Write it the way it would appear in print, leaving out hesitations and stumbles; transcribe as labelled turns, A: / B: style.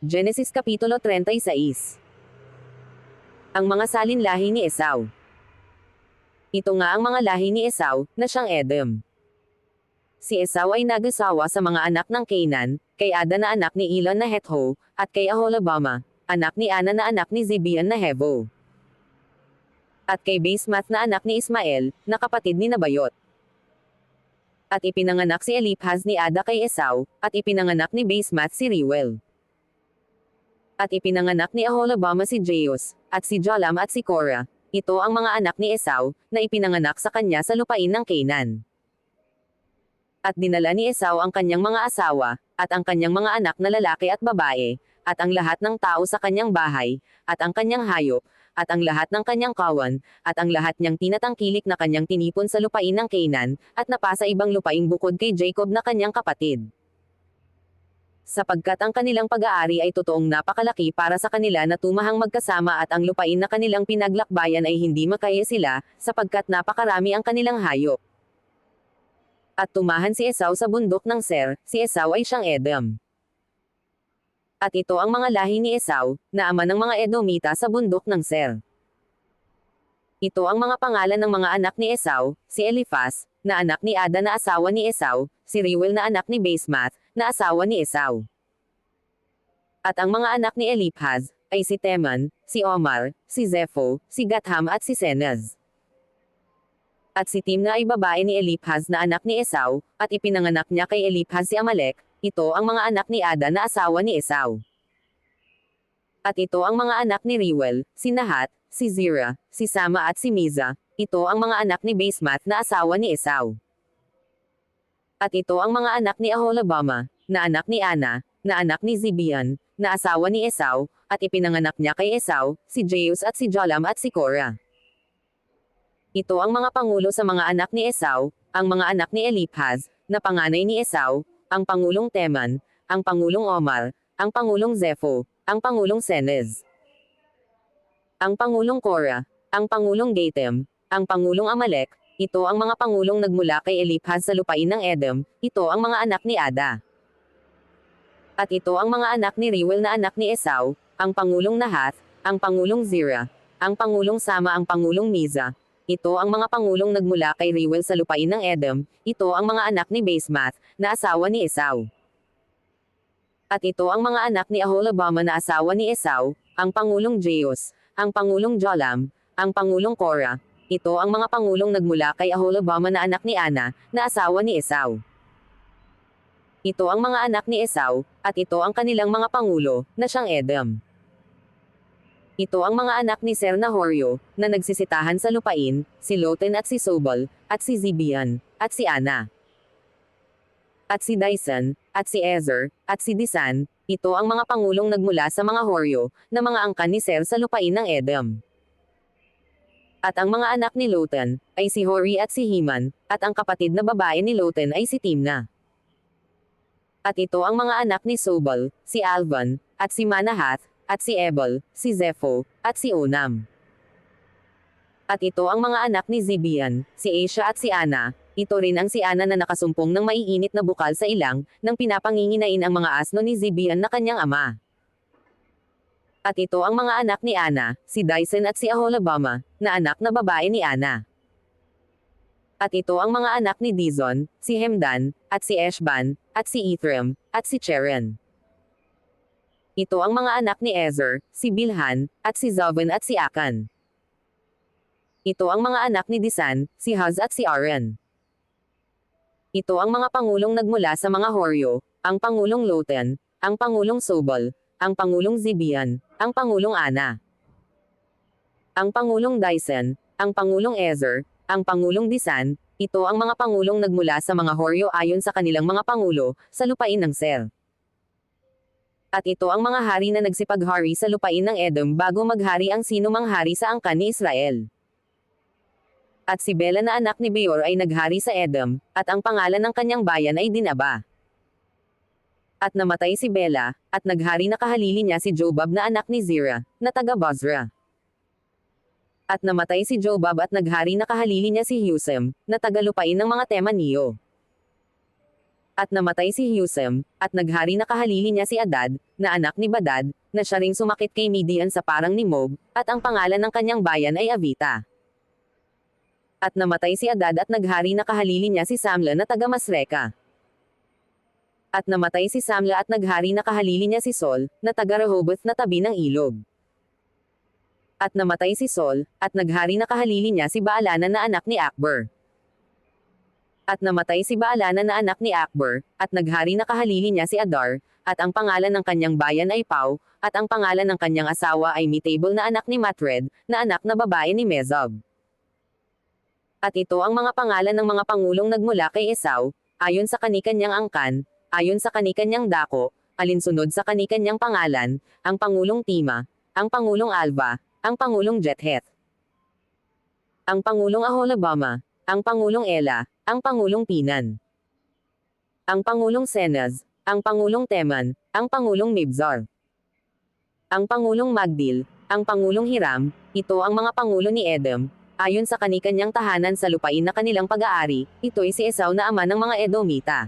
A: Genesis Kapitulo 36. Ang mga salinlahi ni Esau. Ito nga ang mga lahi ni Esau, na siyang Edom. Si Esau ay nag-asawa sa mga anak ng Canaan, kay Ada na anak ni Elon na Hetho, at kay Aholibama, anak ni Ana na anak ni Zibeon na Hevo. At kay Basemath na anak ni Ismael, na kapatid ni Nabayot. At ipinanganak si Eliphaz ni Ada kay Esau, at ipinanganak ni Basemath si Reuel. At ipinanganak ni Aholibama si Jeus, at si Jolam at si Korah. Ito ang mga anak ni Esau, na ipinanganak sa kanya sa lupain ng Canaan. At dinala ni Esau ang kanyang mga asawa, at ang kanyang mga anak na lalaki at babae, at ang lahat ng tao sa kanyang bahay, at ang kanyang hayop, at ang lahat ng kanyang kawan, at ang lahat niyang tinatangkilik na kanyang tinipon sa lupain ng Canaan, at napasa ibang lupaing bukod kay Jacob na kanyang kapatid. Sapagkat ang kanilang pag-aari ay totoong napakalaki para sa kanila na tumahang magkasama at ang lupain na kanilang pinaglakbayan ay hindi makaya sila, sapagkat napakarami ang kanilang hayop. At tumahan si Esau sa bundok ng Ser, si Esau ay siyang Edom. At ito ang mga lahi ni Esau, na ama ng mga Edomita sa bundok ng Ser. Ito ang mga pangalan ng mga anak ni Esau, si Eliphaz, na anak ni Ada na asawa ni Esau, si Reuel na anak ni Basemath, na asawa ni Esau. At ang mga anak ni Eliphaz, ay si Teman, si Omar, si Zepho, si Gatham at si Senaz. At si Timna ay babae ni Eliphaz na anak ni Esau, at ipinanganak niya kay Eliphaz si Amalek. Ito ang mga anak ni Ada na asawa ni Esau. At ito ang mga anak ni Reuel, si Nahat, si Zerah, si Sama at si Miza. Ito ang mga anak ni Basemath na asawa ni Esau. At ito ang mga anak ni Aholibama, na anak ni Ana, na anak ni Zibeon, na asawa ni Esau, at ipinanganak niya kay Esau, si Jeus at si Jolam at si Korah. Ito ang mga pangulo sa mga anak ni Esau, ang mga anak ni Eliphaz, na panganay ni Esau, ang pangulong Teman, ang pangulong Omar, ang pangulong Zepho, ang pangulong Senez, ang pangulong Korah, ang pangulong Gatem, ang pangulong Amalek. Ito ang mga pangulong nagmula kay Eliphaz sa lupain ng Edom. Ito ang mga anak ni Ada. At ito ang mga anak ni Reuel na anak ni Esau, ang pangulong Nahath, ang pangulong Zerah, ang pangulong Sama, ang pangulong Miza. Ito ang mga pangulong nagmula kay Reuel sa lupain ng Edom. Ito ang mga anak ni Basemath, na asawa ni Esau. At ito ang mga anak ni Aholibama na asawa ni Esau, ang pangulong Jeus, ang pangulong Jolam, ang pangulong Korah. Ito ang mga pangulong nagmula kay Aholibama na anak ni Ana, na asawa ni Esau. Ito ang mga anak ni Esau, at ito ang kanilang mga pangulo, na siyang Edom. Ito ang mga anak ni Ser na Horyo, na nagsisitahan sa lupain, si Loten at si Sobal, at si Zibeon, at si Ana, at si Dison, at si Ezer, at si Disan. Ito ang mga pangulong nagmula sa mga Horyo, na mga angkan ni Ser sa lupain ng Edom. At ang mga anak ni Loten, ay si Hori at si Heman, at ang kapatid na babae ni Loten ay si Timna. At ito ang mga anak ni Sobal, si Alvan, at si Manahath, at si Ebal, si Zepho, at si Onam. At ito ang mga anak ni Zibeon, si Asha at si Ana. Ito rin ang si Ana na nakasumpong ng maiinit na bukal sa ilang, nang pinapanginginain ang mga asno ni Zibeon na kanyang ama. At ito ang mga anak ni Ana, si Dison at si Aholibama, na anak na babae ni Ana. At ito ang mga anak ni Dizon, si Hemdan, at si Eshban, at si Ithram, at si Cheren. Ito ang mga anak ni Ezer, si Bilhan, at si Zovan at si Akan. Ito ang mga anak ni Disan, si Huz at si Aran. Ito ang mga pangulong nagmula sa mga Horyo, ang pangulong Loten, ang pangulong Sobal, ang pangulong Zibeon, ang pangulong Ana, ang pangulong Dison, ang pangulong Ezer, ang pangulong Disan. Ito ang mga pangulong nagmula sa mga Horyo ayon sa kanilang mga pangulo, sa lupain ng Ser. At ito ang mga hari na nagsipaghari sa lupain ng Edom bago maghari ang sinumang hari sa angkan ni Israel. At si Bela na anak ni Beor ay naghari sa Edom, at ang pangalan ng kanyang bayan ay Dinaba. At namatay si Bela, at naghari na kahalili niya si Jobab na anak ni Zerah, na taga Bozrah. At namatay si Jobab at naghari na kahalili niya si Husam, na taga lupain ng mga Temaniyo. At namatay si Husam, at naghari na kahalili niya si Adad, na anak ni Badad, na siya ring sumakit kay Midian sa parang ni Moab, at ang pangalan ng kanyang bayan ay Avita. At namatay si Adad at naghari na kahalili niya si Samla na taga Masreka. At namatay si Samla at naghari na kahalili niya si Sol, na taga Rehoboth na tabi ng ilog. At namatay si Sol, at naghari na kahalili niya si Baalanan na anak ni Akbar. At namatay si Baalanan na anak ni Akbar, at naghari na kahalili niya si Adar, at ang pangalan ng kanyang bayan ay Pau, at ang pangalan ng kanyang asawa ay Mitable na anak ni Matred, na anak na babae ni Mezob. At ito ang mga pangalan ng mga pangulong nagmula kay Esau, ayon sa kanikanyang angkan, ayon sa kanikanyang dako, alinsunod sa kanikanyang pangalan, ang Pangulong Tima, ang Pangulong Alva, ang Pangulong Jetheth, ang Pangulong Aholabama, ang Pangulong Ela, ang Pangulong Pinan, ang Pangulong Senaz, ang Pangulong Teman, ang Pangulong Mibzar, ang Pangulong Magdil, ang Pangulong Hiram, ito ang mga pangulo ni Edom, ayon sa kanikanyang tahanan sa lupain na kanilang pag-aari, ito'y si Esau na ama ng mga Edomita.